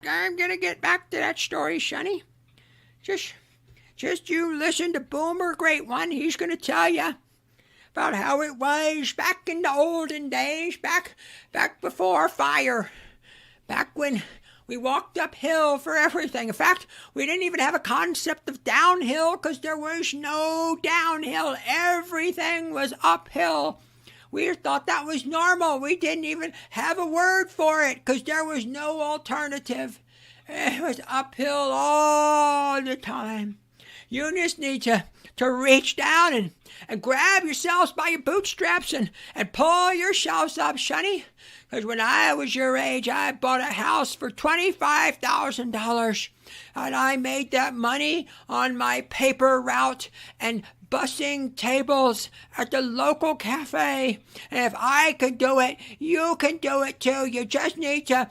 I'm gonna get back to that story, Sonny. Just, just you listen to Boomer Great One. He's gonna tell you about how it was back in the olden days, back before fire, back when we walked uphill for everything. In fact, we didn't even have a concept of downhill because there was no downhill. Everything was uphill. We thought that was normal. We didn't even have a word for it because there was no alternative. It was uphill all the time. You just need to reach down and grab yourselves by your bootstraps and pull yourselves up, Sonny. Because when I was your age, I bought a house for $25,000. And I made that money on my paper route and bussing tables at the local cafe. And if I could do it, you can do it too. You just need to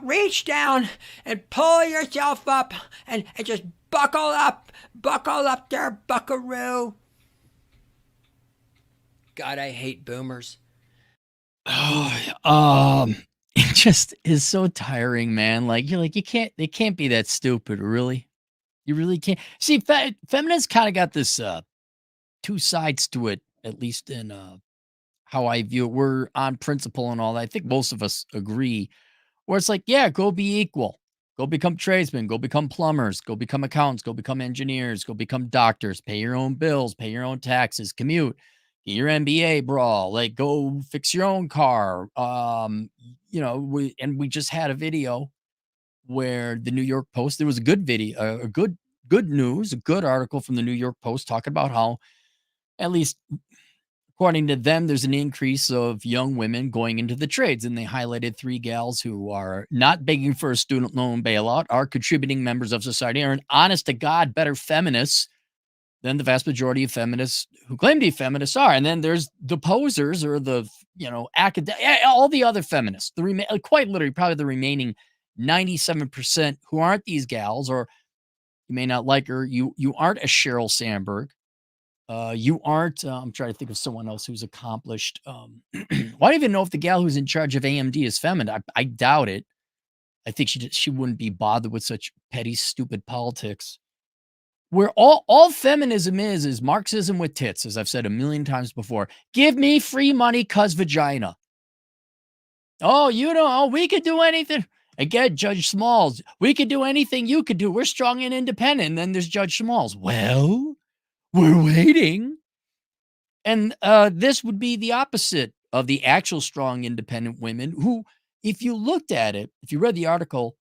reach down and pull yourself up and just buckle up there, buckaroo. God, I hate boomers. It just is so tiring, man. Like they can't be that stupid, really. You really can't. See, feminists kind of got this two sides to it, at least in how I view it. We're on principle and all that. I think most of us agree. Where it's like, yeah, go be equal. Go become tradesmen. Go become plumbers. Go become accountants. Go become engineers. Go become doctors. Pay your own bills. Pay your own taxes. Commute. Get your MBA, bro. Like, go fix your own car. We just had a video where the New York Post. There was a good video, a good news, a good article from the New York Post talking about how, at least according to them, there's an increase of young women going into the trades. And they highlighted three gals who are not begging for a student loan bailout, are contributing members of society, are an honest to God better feminists than the vast majority of feminists who claim to be feminists are. And then there's the posers or the, all the other feminists, quite literally probably the remaining 97% who aren't these gals, or you may not like her. You aren't a Sheryl Sandberg. You aren't. I'm trying to think of someone else who's accomplished. Well, I don't even know if the gal who's in charge of AMD is feminine. I doubt it. I think she wouldn't be bothered with such petty, stupid politics. Where all feminism is Marxism with tits, as I've said a million times before. Give me free money, cuz vagina. Oh, we could do anything. Again, Judge Smalls. We could do anything you could do. We're strong and independent. And then there's Judge Smalls. Well, we're waiting. And this would be the opposite of the actual strong, independent women who, if you looked at it, if you read the article,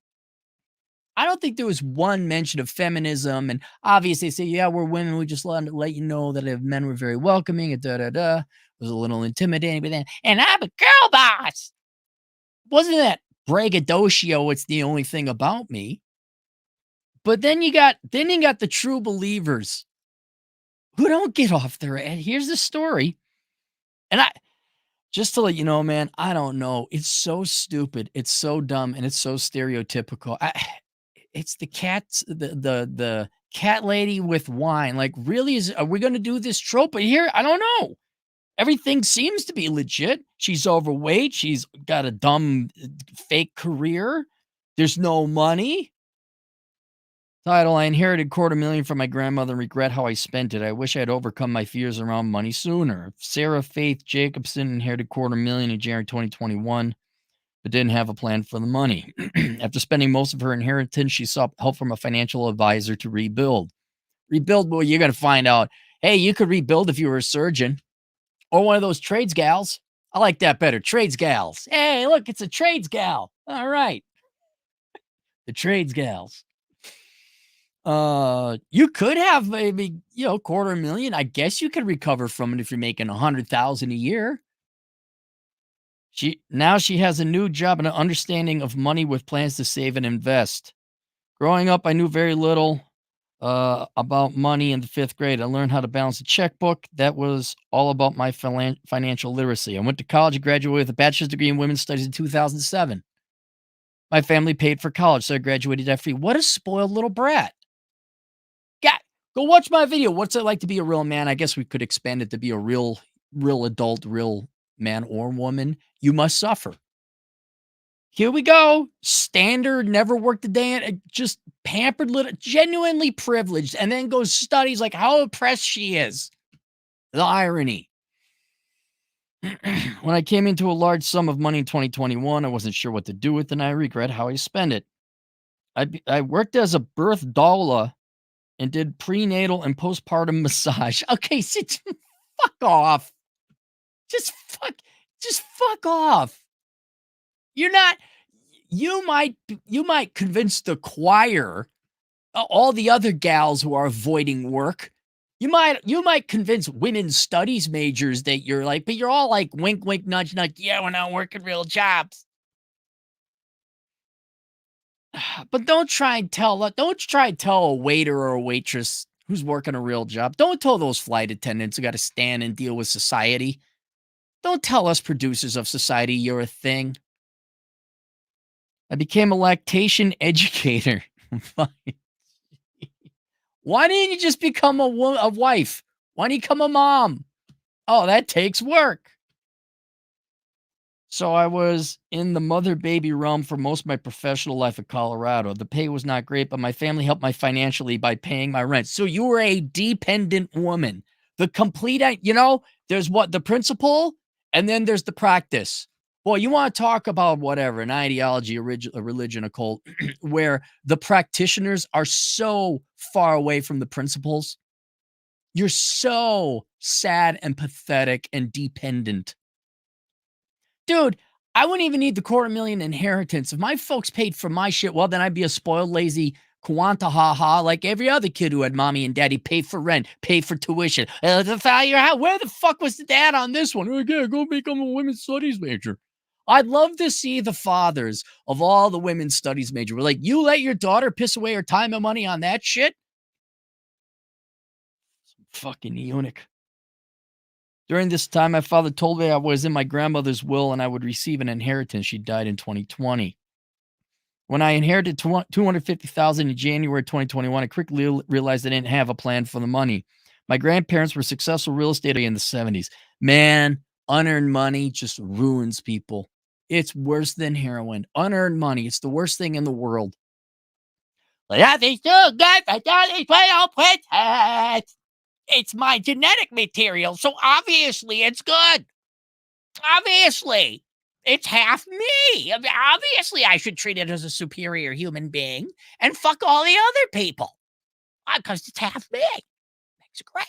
I don't think there was one mention of feminism. And obviously, they say, yeah, we're women. We just let you know that if men were very welcoming and It was a little intimidating. But then, and I'm a girl boss. Wasn't that braggadocio? It's the only thing about me. But then you got the true believers who don't get off their head. Here's the story. And just to let you know, man, I don't know. It's so stupid. It's so dumb, and it's so stereotypical. It's the cats, the cat lady with wine. Like, really, are we going to do this trope? But here, I don't know. Everything seems to be legit. She's overweight. She's got a dumb, fake career. There's no money. Title: I inherited $250,000 from my grandmother and regret how I spent it. I wish I had overcome my fears around money sooner. Sarah Faith Jacobson inherited $250,000 in January 2021, but didn't have a plan for the money. After spending most of her inheritance, she sought help from a financial advisor to rebuild. Rebuild, well, you're going to find out, hey, you could rebuild if you were a surgeon or one of those trades gals. I like that better. Trades gals. Hey, look, it's a trades gal. All right. The trades gals. You could have maybe, $250,000. I guess you could recover from it if you're making $100,000 a year. She has a new job and an understanding of money with plans to save and invest. Growing up, I knew very little about money in the 5th grade. I learned how to balance a checkbook. That was all about my financial literacy. I went to college and graduated with a bachelor's degree in women's studies in 2007. My family paid for college, so I graduated debt free. What a spoiled little brat. Go watch my video. What's it like to be a real man? I guess we could expand it to be a real adult, real man or woman. You must suffer. Here we go. Standard, never worked a day in, just pampered little, genuinely privileged, and then goes studies like how oppressed she is. The irony. When I came into a large sum of money in 2021, I wasn't sure what to do with it, and I regret how I spent it. I worked as a birth doula and did prenatal and postpartum massage. Okay, sit, fuck off. Just fuck, just fuck off. You're not. You might convince the choir, all the other gals who are avoiding work. You might convince women's studies majors that you're like, but you're all like wink, wink, nudge, nudge. Yeah, we're not working real jobs. But don't try and tell a waiter or a waitress who's working a real job. Don't tell those flight attendants who got to stand and deal with society. Don't tell us producers of society you're a thing. I became a lactation educator. Why didn't you just become a wife? Why didn't you become a mom? Oh, that takes work. So I was in the mother baby realm for most of my professional life in Colorado. The pay was not great, but my family helped me financially by paying my rent. So you were a dependent woman. The complete, there's what the principle, and then there's the practice. Well, you want to talk about whatever, an ideology, a religion, a cult, where the practitioners are so far away from the principles. You're so sad and pathetic and dependent. Dude, I wouldn't even need the $250,000 inheritance. If my folks paid for my shit, well, then I'd be a spoiled, lazy quanta ha like every other kid who had mommy and daddy pay for rent, pay for tuition. The value how where the fuck was the dad on this one? Okay, go become a women's studies major. I'd love to see the fathers of all the women's studies major. We're like, you let your daughter piss away her time and money on that shit? Fucking eunuch. During this time, my father told me I was in my grandmother's will and I would receive an inheritance. She died in 2020. When I inherited 250,000 in January 2021, I quickly realized I didn't have a plan for the money. My grandparents were successful real estate in the 70s. Man, unearned money just ruins people. It's worse than heroin. Unearned money, it's the worst thing in the world. Nothing's too good for Johnny Pretend. It's my genetic material, so obviously it's good. Obviously. It's half me. Obviously, I should treat it as a superior human being and fuck all the other people. Because it's half me. Makes it great.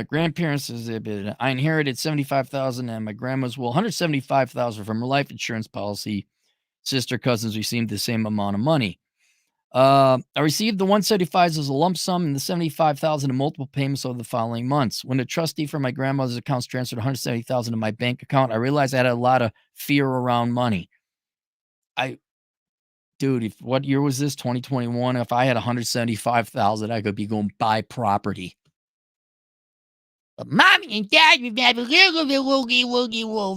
Grandparents is a bit. I inherited 75,000 and my grandma's will 175,000 from her life insurance policy. Sister cousins received the same amount of money. I received the 175 as a lump sum and the 75,000 in multiple payments over the following months. When the trustee for my grandmother's accounts transferred 170,000 to my bank account, I realized I had a lot of fear around money. Dude, what year was this? 2021. If I had 175,000, I could be going buy property. But mommy and dad, we've never woogie woogie woo.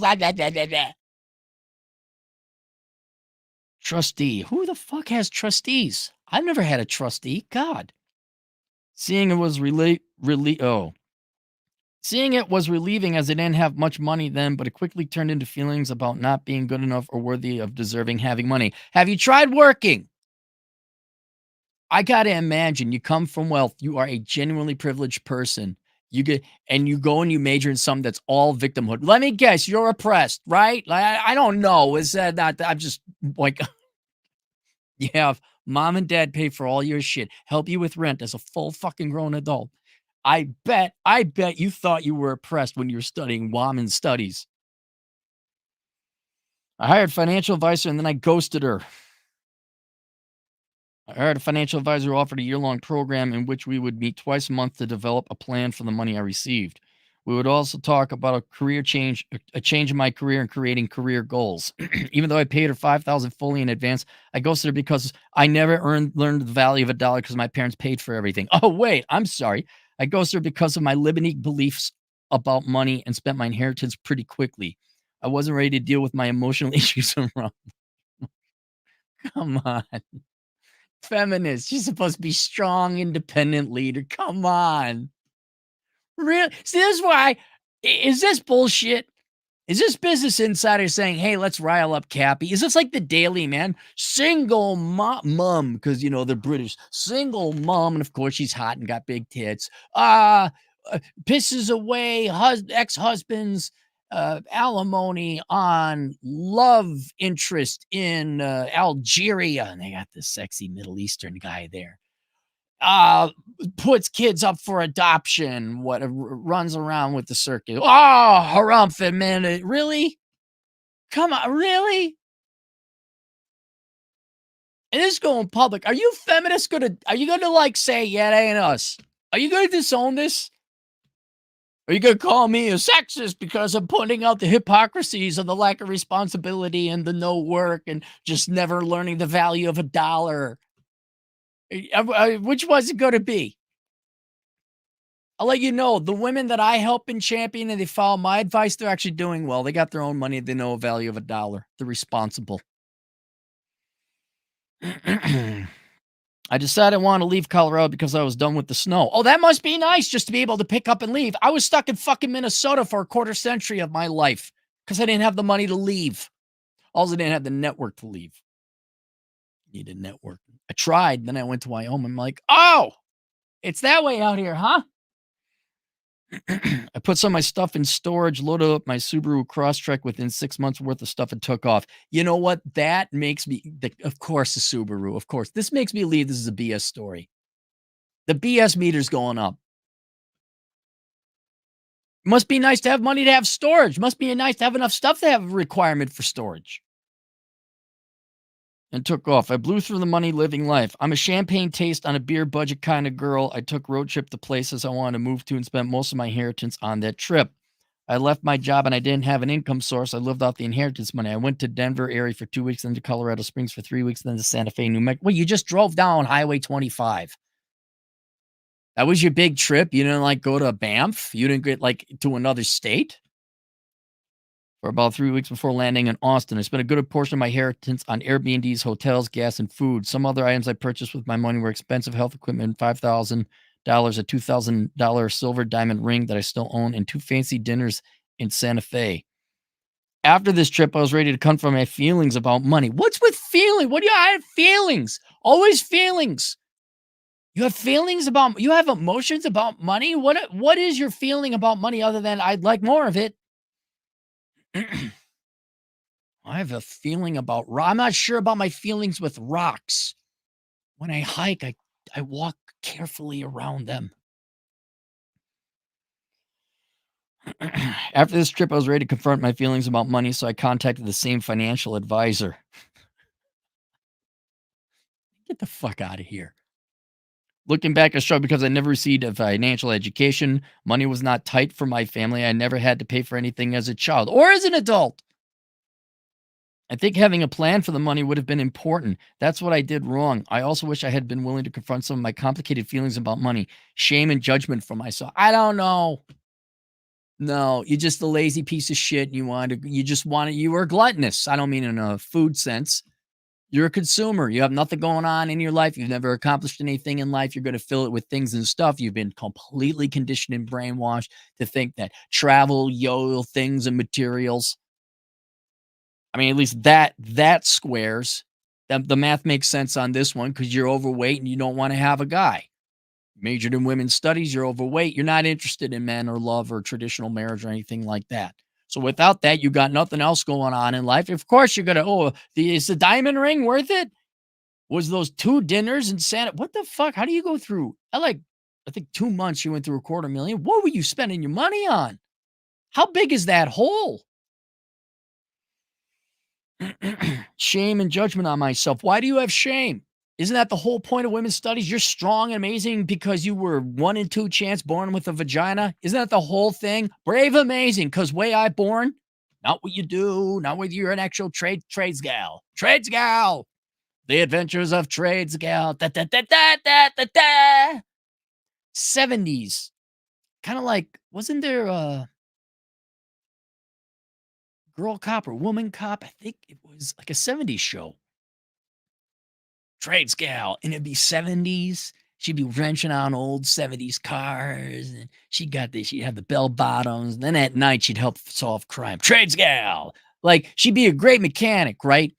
Trustee. Who the fuck has trustees? I've never had a trustee. God. Seeing it was Seeing it was relieving as I didn't have much money then, but it quickly turned into feelings about not being good enough or worthy of deserving having money. Have you tried working? I gotta imagine you come from wealth. You are a genuinely privileged person. You go and you major in something that's all victimhood. Let me guess, you're oppressed, right? Like, I don't know. Is that not? I'm just like, you have mom and dad pay for all your shit, help you with rent as a full fucking grown adult. I bet you thought you were oppressed when you were studying women's studies. I hired a financial advisor and then I ghosted her. I hired a financial advisor who offered a year-long program in which we would meet twice a month to develop a plan for the money I received. We would also talk about a career change, a change in my career and creating career goals. Even though I paid her 5,000 fully in advance, I ghosted her because I never learned the value of a dollar because my parents paid for everything. Oh, wait, I'm sorry. I ghosted her because of my limiting beliefs about money and spent my inheritance pretty quickly. I wasn't ready to deal with my emotional issues around. Come on. Feminist. She's supposed to be strong, independent leader. Come on. Really? See, this is why Is this bullshit? Is this Business Insider saying, "Hey, let's rile up Cappy"? Is this like the Daily, man? Single mom, because you know they're British. Single mom, and of course she's hot and got big tits. Pisses away ex-husband's alimony on love interest in Algeria, and they got this sexy Middle Eastern guy there. Puts kids up for adoption, runs around with the circus. Oh, harumph, man. Really? Come on, really? And this is going public. Are you feminists are you gonna like say, yeah, that ain't us? Are you gonna disown this? Are you gonna call me a sexist because I'm pointing out the hypocrisies and the lack of responsibility and the no work and just never learning the value of a dollar? Which was it gonna be? I'll let you know, the women that I help and champion and they follow my advice, they're actually doing well. They got their own money. They know the value of a dollar. They're responsible. I decided I wanted to leave Colorado because I was done with the snow. Oh, that must be nice just to be able to pick up and leave. I was stuck in fucking Minnesota for a quarter century of my life because I didn't have the money to leave. Also, I didn't have the network to leave. Needed network. I tried. Then I went to Wyoming. I'm like, oh, it's that way out here, huh? I put some of my stuff in storage, loaded up my Subaru Crosstrek within 6 months worth of stuff and took off. You know what? That makes me, of course, the Subaru, of course. This makes me believe this is a BS story. The BS meter's going up. Must be nice to have money to have storage. Must be nice to have enough stuff to have a requirement for storage. And took off. I blew through the money living life. I'm a champagne taste on a beer budget kind of girl. I took road trip to places I wanted to move to and spent most of my inheritance on that trip. I left my job and I didn't have an income source. I lived off the inheritance money. I went to Denver area for 2 weeks, then to Colorado Springs for 3 weeks, then to Santa Fe, New Mexico. Well, you just drove down Highway 25. That was your big trip. You didn't like go to Banff. You didn't get like to another state for about 3 weeks before landing in Austin. I spent a good portion of my inheritance on Airbnbs, hotels, gas, and food. Some other items I purchased with my money were expensive health equipment, $5,000, a $2,000 silver diamond ring that I still own, and 2 fancy dinners in Santa Fe. After this trip, I was ready to confront my feelings about money. What's with feeling? What do you have feelings? Always feelings. You have feelings about, you have emotions about money? What is your feeling about money other than I'd like more of it? I have a feeling about I'm not sure about my feelings with rocks. When I hike, I walk carefully around them. After this trip, I was ready to confront my feelings about money, so I contacted the same financial advisor. Get the fuck out of here. Looking back, I struggled because I never received a financial education. Money was not tight for my family. I never had to pay for anything as a child or as an adult. I think having a plan for the money would have been important. That's what I did wrong. I also wish I had been willing to confront some of my complicated feelings about money, shame and judgment for myself. I don't know. No, you're just a lazy piece of shit. You were gluttonous. I don't mean in a food sense. You're a consumer. You have nothing going on in your life. You've never accomplished anything in life. You're going to fill it with things and stuff. You've been completely conditioned and brainwashed to think that travel, things and materials. I mean, at least that squares. The math makes sense on this one because you're overweight and you don't want to have a guy. Majored in women's studies, you're overweight. You're not interested in men or love or traditional marriage or anything like that. So without that, you got nothing else going on in life. Of course, you're gonna. Is the diamond ring worth it? Was those 2 dinners in Santa? What the fuck? How do you go through? I think 2 months you went through $250,000. What were you spending your money on? How big is that hole? Shame and judgment on myself. Why do you have shame? Isn't that the whole point of women's studies? You're strong and amazing because you were 1 in 2 chance born with a vagina. Isn't that the whole thing? Brave, amazing, because way I born, not what you do, not whether you're an actual trades gal. Trades gal. The adventures of trades gal. Da, da, da, da, da, da, da. 70s. Kind of like, wasn't there a girl cop or woman cop? I think it was like a 70s show. Trades gal, and it'd be 70s, she'd be wrenching on old 70s cars, and she'd have the bell bottoms, and then at night she'd help solve crime. Trades gal. Like, she'd be a great mechanic, right?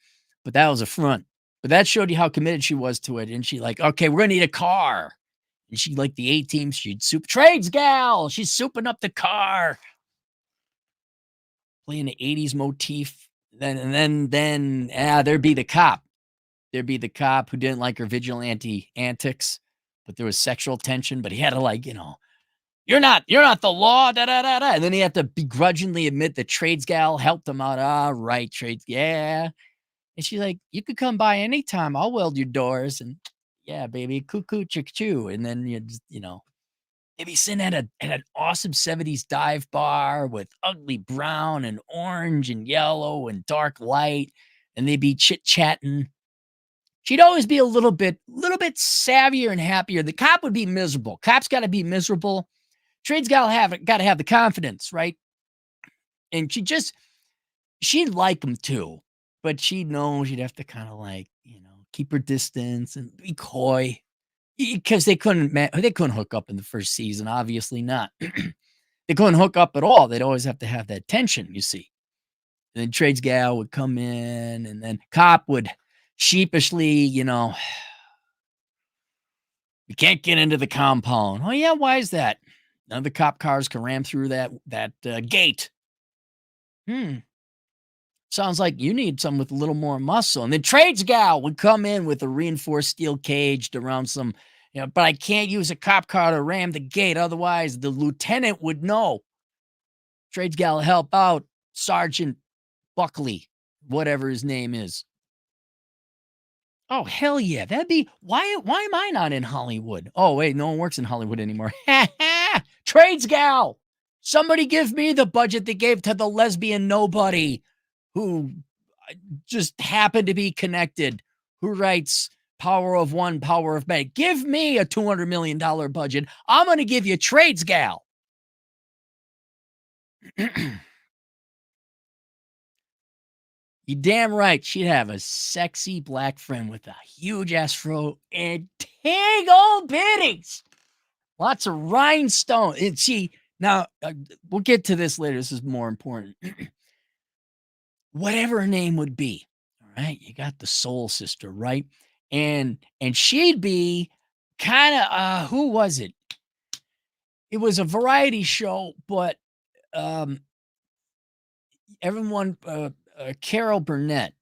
But that was a front. But that showed you how committed she was to it. And she like, okay, we're gonna need a car. And she like the A-team, she'd soup trades gal. She's souping up the car. Playing the 80s motif. There'd be the cop. There'd be the cop who didn't like her vigilante antics, but there was sexual tension, but he had to like, you're not the law, da da da da. And then he had to begrudgingly admit that trades gal helped him out. Ah, right, trades, yeah. And she's like, you could come by anytime. I'll weld your doors. And yeah, baby, cuckoo chick choo. And then they'd be sitting at an awesome 70s dive bar with ugly brown and orange and yellow and dark light. And they'd be chit-chatting. She'd always be a little bit savvier and happier. The cop would be miserable. Cop's got to be miserable. Trade's got to have the confidence, right? And she'd like him too, but she'd know she'd have to kind of like, keep her distance and be coy because they couldn't hook up in the first season. Obviously not. They couldn't hook up at all. They'd always have to have that tension, you see. And then Trades gal would come in, and then cop would sheepishly, we can't get into the compound. Oh yeah, why is that? None of the cop cars can ram through that gate. Sounds like you need some with a little more muscle. And then Trades gal would come in with a reinforced steel cage around some, but I can't use a cop car to ram the gate. Otherwise, the lieutenant would know. Trades gal help out Sergeant Buckley, whatever his name is. Oh, hell yeah. That'd be, why am I not in Hollywood? Oh, wait, no one works in Hollywood anymore. Trades gal. Somebody give me the budget they gave to the lesbian nobody who just happened to be connected, who writes Power of One, Power of Many. Give me a $200 million budget. I'm going to give you Trades gal. You damn right she'd have a sexy black friend with a huge ass fro and tangle bitties. Lots of rhinestone. And we'll get to this later. This is more important. Whatever her name would be, all right? You got the soul sister, right? And she'd be kind of, who was it? It was a variety show, but everyone, Carol Burnett,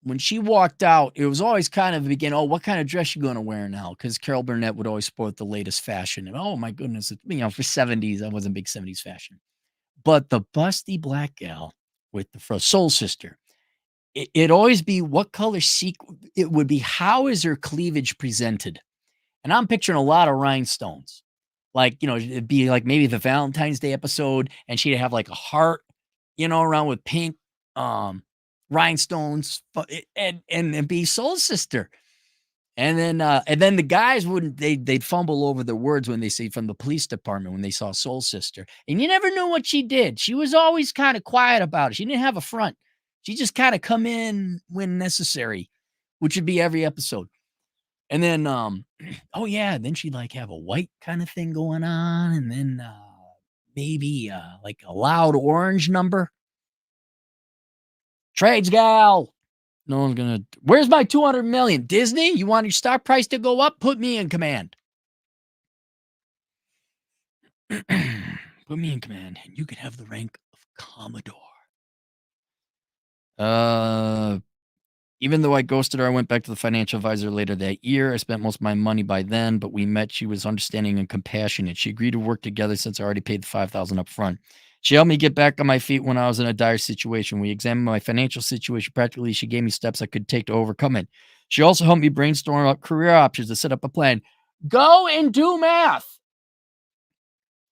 when she walked out, it was always kind of begin, oh, what kind of dress you going to wear now? Because Carol Burnett would always sport the latest fashion. And oh, my goodness, for 70s, I wasn't big 70s fashion. But the busty black gal with the soul sister, it'd always be what color it would be. How is her cleavage presented? And I'm picturing a lot of rhinestones. Like, it'd be like maybe the Valentine's Day episode, and she'd have like a heart, around with pink rhinestones, and be soul sister. And then the guys they'd fumble over the words when they say from the police department when they saw soul sister. And you never knew what she did. She was always kind of quiet about it. She didn't have a front. She just kind of come in when necessary, which would be every episode. And then oh yeah, then she'd like have a white kind of thing going on, and then maybe like a loud orange number. Trades gal. No one's gonna. Where's my 200 million? Disney, you want your stock price to go up? Put me in command. Put me in command, and you can have the rank of Commodore. Even though I ghosted her, I went back to the financial advisor later that year. I spent most of my money by then, but we met. She was understanding and compassionate. She agreed to work together since I already paid the $5,000 up front. She helped me get back on my feet when I was in a dire situation. We examined my financial situation practically. She gave me steps I could take to overcome it. She also helped me brainstorm up career options to set up a plan. Go and do math.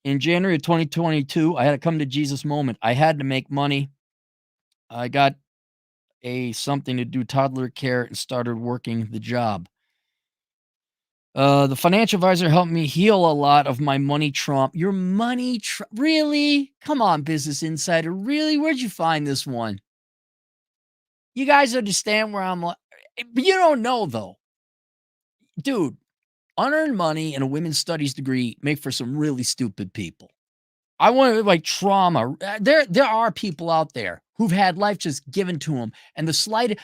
In January of 2022, I had a come to Jesus moment. I had to make money. I got something to do toddler care and started working the job. The financial advisor helped me heal a lot of my money trump. Your money really? Come on, Business Insider. Really? Where'd you find this one? You guys understand where I'm like, but you don't know though. Dude, Unearned money and a women's studies degree make for some really stupid people. I want to like trauma. There are people out there who've had life just given to them, and the slight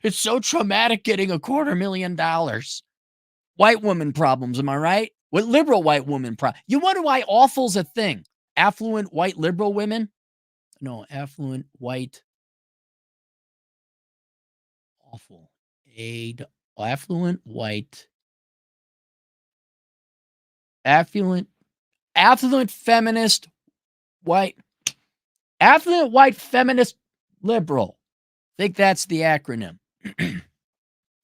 it's so traumatic getting $250,000. White woman problems, am I right? What liberal white woman problem? You wonder why awful's a thing. Affluent white liberal women? No, affluent white awful. Aid affluent white affluent affluent feminist white affluent white feminist liberal. Think that's the acronym.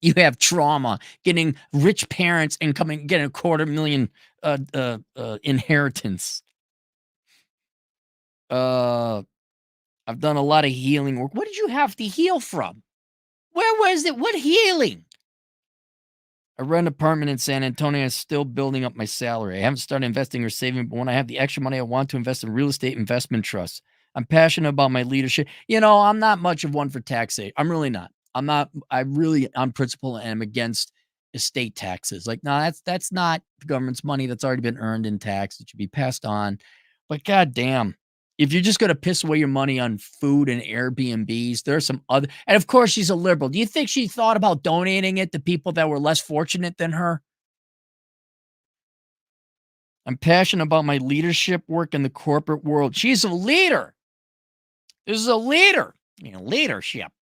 You have trauma, getting rich parents and getting $250,000 inheritance. I've done a lot of healing work. What did you have to heal from? Where was it? What healing? I rent an apartment in San Antonio. I'm still building up my salary. I haven't started investing or saving, but when I have the extra money, I want to invest in real estate investment trusts. I'm passionate about my leadership. I'm not much of one for taxation. I'm really not. I'm not. I really, on principle, am against estate taxes. Like, no, that's not the government's money that's already been earned in tax. It should be passed on. But goddamn, if you're just going to piss away your money on food and Airbnbs, there's some other. And of course, she's a liberal. Do you think she thought about donating it to people that were less fortunate than her? I'm passionate about my leadership work in the corporate world. She's a leader. This is a leader. Leadership.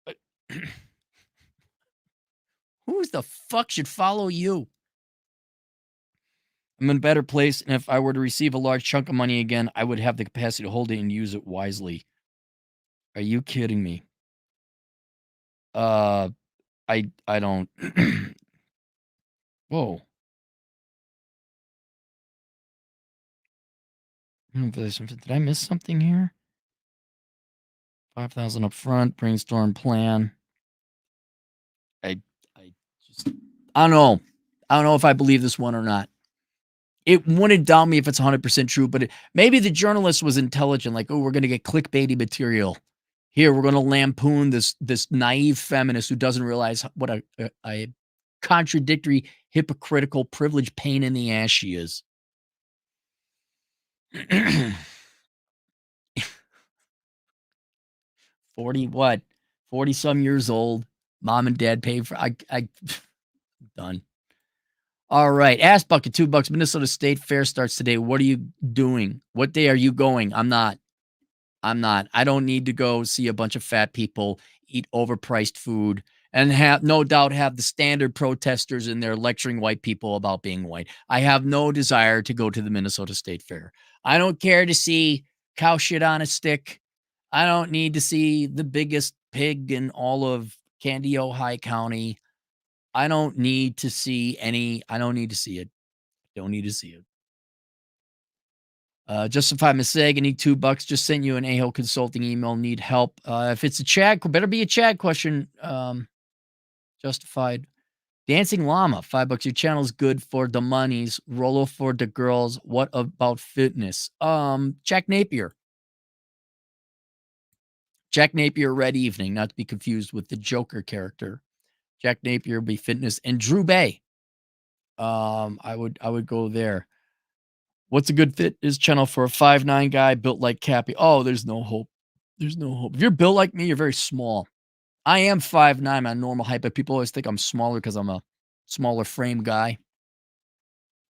But who the fuck should follow you? I'm in a better place, and if I were to receive a large chunk of money again, I would have the capacity to hold it and use it wisely. Are you kidding me? Uh, I don't. Whoa. Did I miss something here? 5,000 up front, brainstorm plan. I just I don't know. I don't know if I believe this one or not. It wouldn't doubt me if it's 100% true, but maybe the journalist was intelligent, like, oh, we're going to get clickbaity material. Here, we're going to lampoon this naive feminist who doesn't realize what a contradictory, hypocritical, privileged pain in the ass she is. 40 what? 40 some years old. Mom and dad paid for I done. All right. Ass bucket, $2. Minnesota State Fair starts today. What are you doing? What day are you going? I'm not. I don't need to go see a bunch of fat people eat overpriced food and have no doubt have the standard protesters in there lecturing white people about being white. I have no desire to go to the Minnesota State Fair. I don't care to see cow shit on a stick. I don't need to see the biggest pig in all of Candy, Ohio County. I don't need to see I don't need to see it. Don't need to see it. Justify mistake. I need $2. Just sent you an AHO consulting email. Need help. If it's a Chad, better be a Chad question. Justified. Dancing Llama, $5. Your channel's good for the monies. Rolo for the girls. What about fitness? Jack Napier. Jack Napier, Red Evening, not to be confused with the Joker character. Jack Napier will be fitness. And Drew Bay. I would go there. What's a good fitness channel for a 5'9" guy built like Cappy? Oh, there's no hope. There's no hope. If you're built like me, you're very small. I am 5'9", my normal height, but people always think I'm smaller because I'm a smaller frame guy.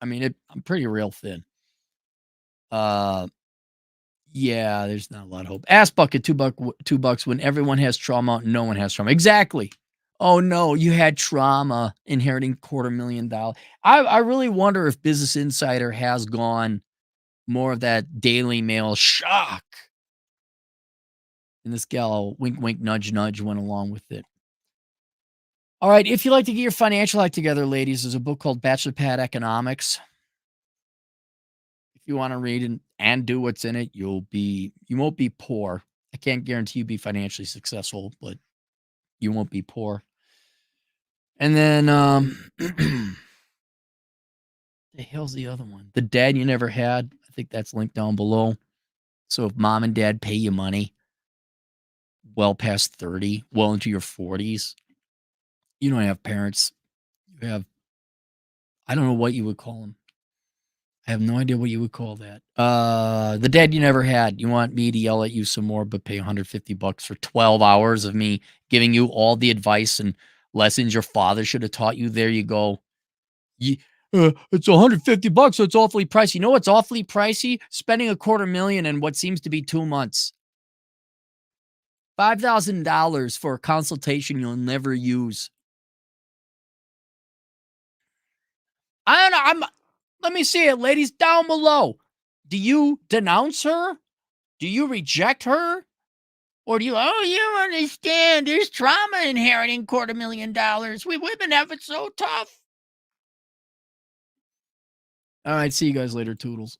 I mean, I'm pretty real thin. Yeah, there's not a lot of hope. Ass bucket, $2. When everyone has trauma, no one has trauma. Exactly. Oh no, you had trauma inheriting $250,000. I really wonder if Business Insider has gone more of that Daily Mail shock. And this gal, wink, wink, nudge, nudge, went along with it. All right. If you like to get your financial act together, ladies, there's a book called Bachelor Pad Economics. If you want to read and do what's in it, you won't be poor. I can't guarantee you be financially successful, but you won't be poor. And then, the hell's the other one? The Dad You Never Had. I think that's linked down below. So if mom and dad pay you money well past 30, well into your 40s, you don't have parents You have, I don't know what you would call him. I have no idea what you would call that. The dad you never had. You want me to yell at you some more, but pay $150 for 12 hours of me giving you all the advice and lessons your father should have taught you. There you go. It's $150, so it's awfully pricey. You know what's awfully pricey? Spending $250,000 in what seems to be 2 months. $5,000 for a consultation you'll never use. I don't know. Let me see it, ladies, down below. Do you denounce her? Do you reject her? Or do you, oh, you don't understand. There's trauma inheriting $250,000. We women have it so tough. All right, see you guys later, Toodles.